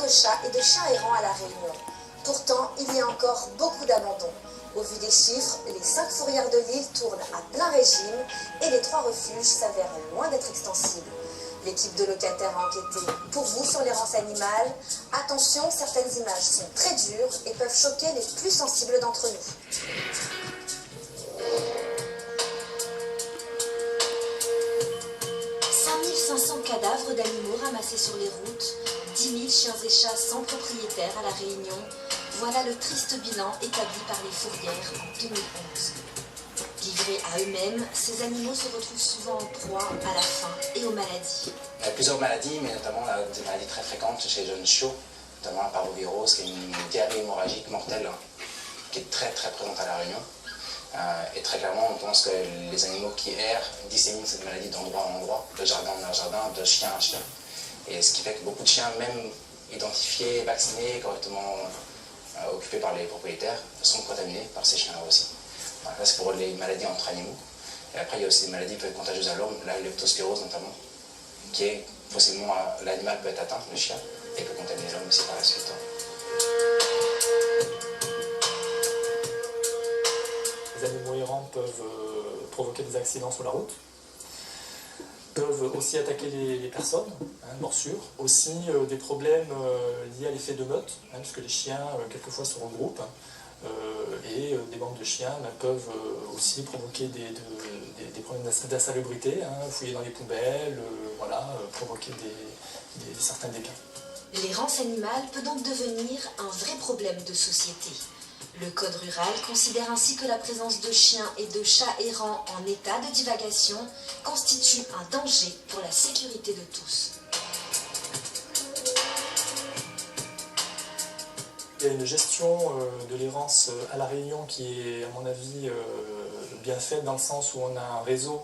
de chats et de chiens errants à La Réunion. Pourtant, il y a encore beaucoup d'abandon. Au vu des chiffres, les 5 fourrières de l'île tournent à plein régime et les 3 refuges s'avèrent loin d'être extensibles. L'équipe de locataires a enquêté pour vous sur l'errance animale. Attention, certaines images sont très dures et peuvent choquer les plus sensibles d'entre nous. 500 cadavres d'animaux ramassés sur les routes, 10 000 chiens et chats sans propriétaire à La Réunion. Voilà le triste bilan établi par les fourrières en 2011. Livrés à eux-mêmes, ces animaux se retrouvent souvent en proie à la faim et aux maladies. Il y a plusieurs maladies, mais notamment des maladies très fréquentes chez les jeunes chiots, notamment la parvovirose, qui est une diarrhée hémorragique mortelle, qui est très présente à La Réunion. Et très clairement, on pense que les animaux qui errent disséminent cette maladie d'endroit en endroit, de jardin en jardin, de chien en chien. Et ce qui fait que beaucoup de chiens, même identifiés, vaccinés, correctement occupés par les propriétaires, sont contaminés par ces chiens-là aussi. Voilà, c'est pour les maladies entre animaux. Et après, il y a aussi des maladies contagieuses à l'homme, la leptospirose notamment, qui est possiblement, l'animal peut être atteint, le chien, et peut contaminer l'homme aussi par la suite. Les animaux errants peuvent provoquer des accidents sur la route, peuvent aussi attaquer les personnes, morsures, aussi des problèmes liés à l'effet de meute, puisque les chiens quelquefois se regroupent, et des bandes de chiens peuvent aussi provoquer des problèmes d'insalubrité, fouiller dans les poubelles, provoquer certains dégâts. L'errance animale peut donc devenir un vrai problème de société. Le Code rural considère ainsi que la présence de chiens et de chats errants en état de divagation constitue un danger pour la sécurité de tous. Il y a une gestion de l'errance à La Réunion qui est, à mon avis, bien faite dans le sens où on a un réseau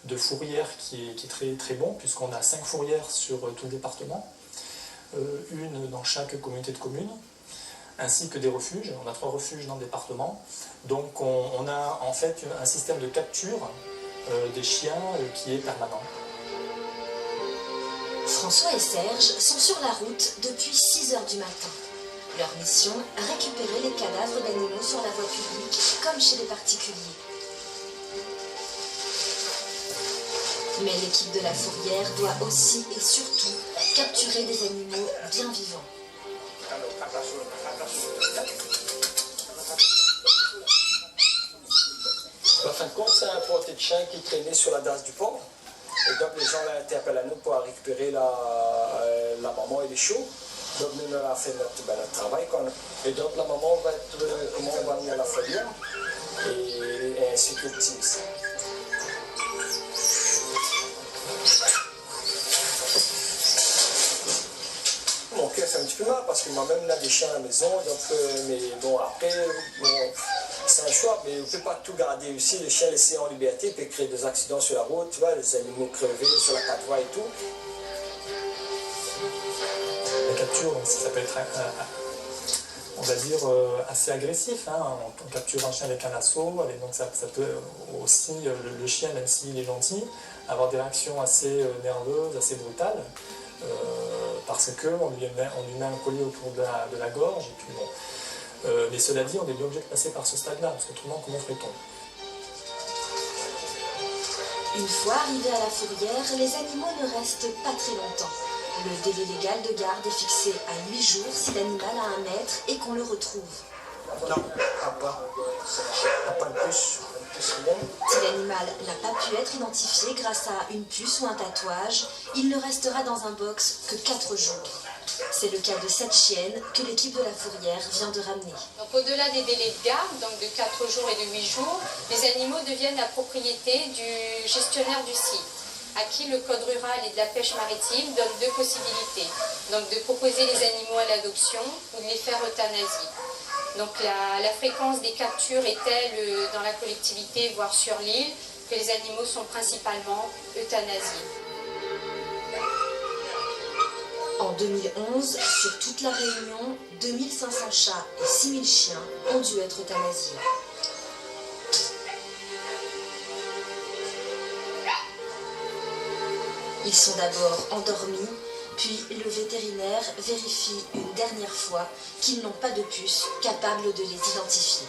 de fourrières qui est très bon, puisqu'on a 5 fourrières sur tout le département, une dans chaque communauté de communes, ainsi que des refuges. On a 3 refuges dans le département. Donc on a en fait un système de capture des chiens qui est permanent. François et Serge sont sur la route depuis 6 h du matin. Leur mission, récupérer les cadavres d'animaux sur la voie publique, comme chez les particuliers. Mais l'équipe de la fourrière doit aussi et surtout capturer des animaux bien vivants. En fin de compte, c'est un porté de chien qui traînait sur la dasse du pont. Et donc les gens l'interpellent à nous pour récupérer la maman et les chiots. Donc nous, on a fait notre travail. Et donc la maman va être, comment on va amener à la fourrière et ainsi que le petit. Mon cœur fait un petit peu mal parce que moi-même on a des chiens à la maison, donc, mais bon après, c'est un choix, mais on ne peut pas tout garder aussi. Le chien laissé en liberté peut créer des accidents sur la route, tu vois, les animaux crevés sur la 4 voies et tout. La capture, ça peut être, on va dire, assez agressif. On capture un chien avec un lasso, donc ça peut aussi, le chien, même s'il est gentil, avoir des réactions assez nerveuses, assez brutales. Parce qu'on lui met un collier autour de la gorge, et puis bon. Mais cela dit, on est bien obligé de passer par ce stade-là, parce que autrement, comment ferait-on? Une fois arrivés à la fourrière, les animaux ne restent pas très longtemps. Le délai légal de garde est fixé à 8 jours si l'animal a un maître et qu'on le retrouve. Non, pas de puce. Si l'animal n'a pas pu être identifié grâce à une puce ou un tatouage, il ne restera dans un box que 4 jours. C'est le cas de cette chienne que l'équipe de la fourrière vient de ramener. Donc au-delà des délais de garde, donc de 4 jours et de 8 jours, les animaux deviennent la propriété du gestionnaire du site, à qui le Code rural et de la pêche maritime donne 2 possibilités. Donc de proposer les animaux à l'adoption ou de les faire euthanasie. Donc la fréquence des captures est telle dans la collectivité, voire sur l'île, que les animaux sont principalement euthanasiés. En 2011, sur toute la Réunion, 2500 chats et 6000 chiens ont dû être euthanasiés. Ils sont d'abord endormis, Puis le vétérinaire vérifie une dernière fois qu'ils n'ont pas de puce capable de les identifier.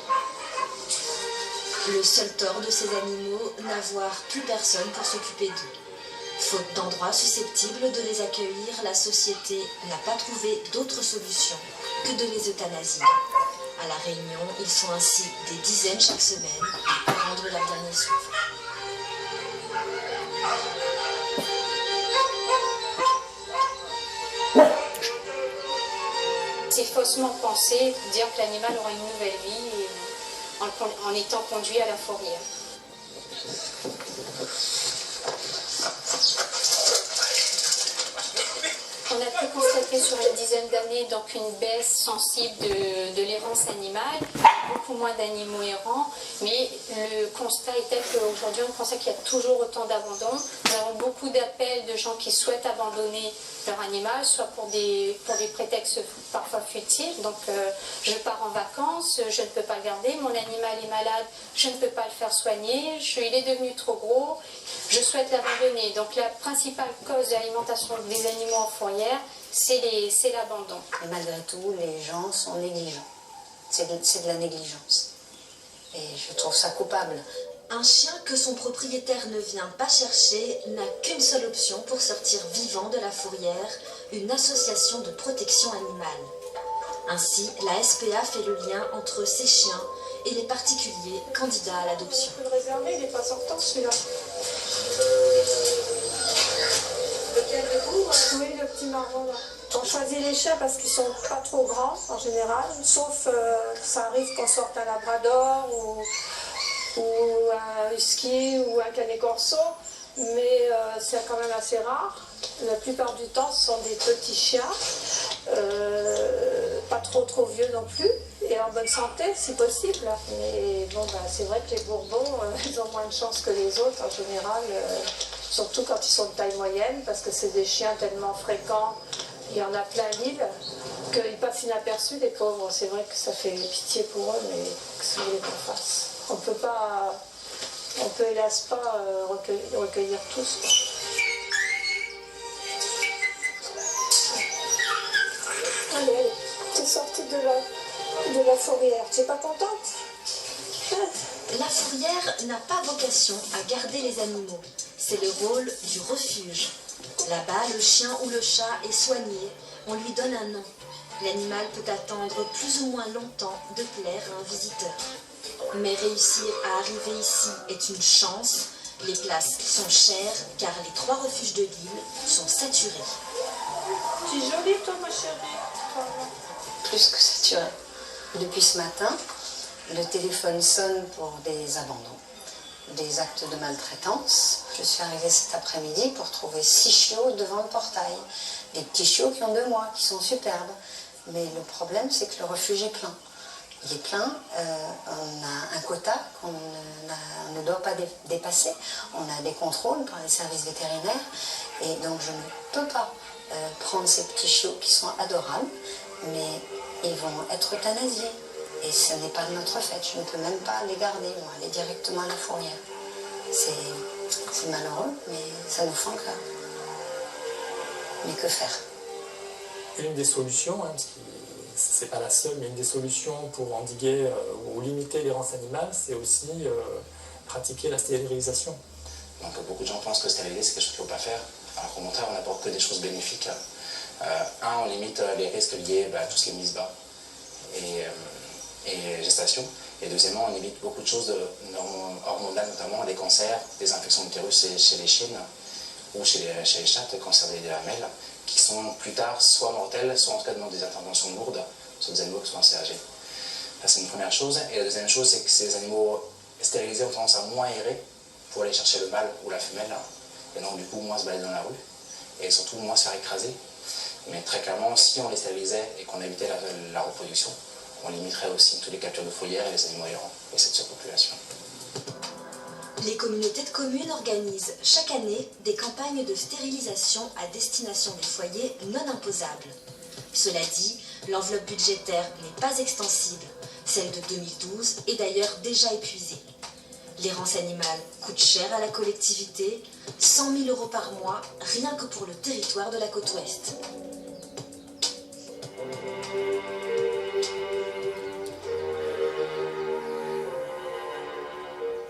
Le seul tort de ces animaux, n'avoir plus personne pour s'occuper d'eux. Faute d'endroits susceptibles de les accueillir, la société n'a pas trouvé d'autre solution que de les euthanasier. À La Réunion, ils sont ainsi des dizaines chaque semaine à rendre leur dernier souffle. C'est faussement pensé dire que l'animal aura une nouvelle vie en étant conduit à la fourrière. On a pu constater sur une dizaine d'années donc une baisse sensible de l'errance animale, beaucoup moins d'animaux errants, mais le constat était qu'aujourd'hui on constate qu'il y a toujours autant d'abandons. Nous avons beaucoup d'appels de gens qui souhaitent abandonner leur animal, soit pour des prétextes parfois futiles, donc je pars en vacances, je ne peux pas le garder, mon animal est malade, je ne peux pas le faire soigner, il est devenu trop gros, je souhaite l'abandonner. Donc la principale cause de l'alimentation des animaux en fourrière, c'est l'abandon. Et malgré tout, les gens sont négligents. C'est de la négligence. Et je trouve ça coupable. Un chien que son propriétaire ne vient pas chercher n'a qu'une seule option pour sortir vivant de la fourrière, une association de protection animale. Ainsi, la SPA fait le lien entre ces chiens et les particuliers candidats à l'adoption. On peut le réserver, il n'est pas sortant celui-là. Lequel de vous? Oui, le petit marron là. On choisit les chiens parce qu'ils sont pas trop grands en général, sauf ça arrive qu'on sorte un labrador ou un husky ou un canet corso, mais c'est quand même assez rare. La plupart du temps, ce sont des petits chiens, pas trop vieux non plus, et en bonne santé si possible. Mais bon, c'est vrai que les Bourbons, ils ont moins de chance que les autres en général, surtout quand ils sont de taille moyenne, parce que c'est des chiens tellement fréquents, il y en a plein l'île, qu'ils passent inaperçus, les pauvres. C'est vrai que ça fait pitié pour eux, mais qu'est-ce que vous voulez qu'on fasse? On peut hélas pas recueillir tous, quoi. Allez, t'es sortie de la fourrière. Tu n'es pas contente? La fourrière n'a pas vocation à garder les animaux. C'est le rôle du refuge. Là-bas, le chien ou le chat est soigné. On lui donne un nom. L'animal peut attendre plus ou moins longtemps de plaire à un visiteur. Mais réussir à arriver ici est une chance. Les places sont chères car les 3 refuges de l'île sont saturés. Tu es jolie, toi, ma chérie. Plus que saturé. Depuis ce matin, le téléphone sonne pour des abandons, des actes de maltraitance. Je suis arrivée cet après-midi pour trouver 6 chiots devant le portail. Des petits chiots qui ont 2 mois, qui sont superbes. Mais le problème, c'est que le refuge est plein. Il est plein, on a un quota qu'on ne doit pas dépasser. On a des contrôles par les services vétérinaires. Et donc je ne peux pas prendre ces petits chiots qui sont adorables, mais ils vont être euthanasiés. Et ce n'est pas de notre fait. Je ne peux même pas les garder, moi, aller directement à la fourrière. C'est malheureux, mais ça nous fend le cœur. Mais que faire? Une des solutions, parce que c'est pas la seule, mais une des solutions pour endiguer ou limiter l'errance animale, c'est aussi pratiquer la stérilisation. Donc beaucoup de gens pensent que stériliser, c'est quelque chose qu'il ne faut pas faire. Alors qu'au contraire, on n'apporte que des choses bénéfiques. On limite les risques liés à tout ce qui est mise bas et gestation. Et deuxièmement, on évite beaucoup de choses hormonales, notamment des cancers, des infections d'utérus chez les chiennes ou chez les chattes, cancer des lamelles, qui sont plus tard soit mortels, soit en tout cas demandent des interventions lourdes sur des animaux qui sont assez âgés. Ça, c'est une première chose. Et la deuxième chose, c'est que ces animaux stérilisés ont tendance à moins errer pour aller chercher le mâle ou la femelle, et donc du coup moins se balader dans la rue, et surtout moins se faire écraser. Mais très clairement, si on les stérilisait et qu'on évitait la reproduction, on limiterait aussi toutes les captures de fourrière et les animaux errants et cette surpopulation. Les communautés de communes organisent chaque année des campagnes de stérilisation à destination des foyers non imposables. Cela dit, l'enveloppe budgétaire n'est pas extensible. Celle de 2012 est d'ailleurs déjà épuisée. L'errance animale coûte cher à la collectivité, 100 000 € par mois, rien que pour le territoire de la côte ouest.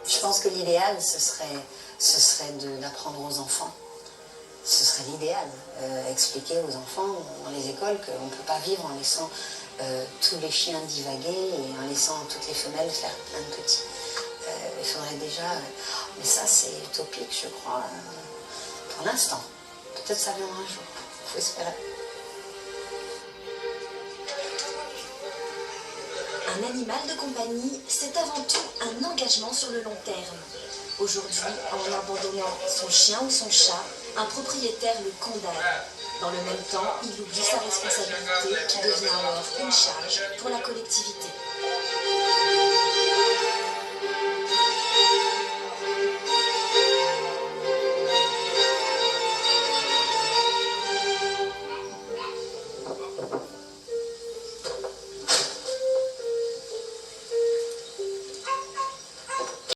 Je pense que l'idéal, ce serait d'apprendre aux enfants. Ce serait l'idéal, expliquer aux enfants dans les écoles qu'on ne peut pas vivre en laissant tous les chiens divaguer et en laissant toutes les femelles faire plein de petits. Il faudrait déjà... mais ça, c'est utopique, je crois, pour l'instant. Peut-être ça viendra un jour, il faut espérer. Un animal de compagnie, c'est avant tout un engagement sur le long terme. Aujourd'hui, en abandonnant son chien ou son chat, un propriétaire le condamne. Dans le même temps, il oublie sa responsabilité qui devient alors une charge pour la collectivité.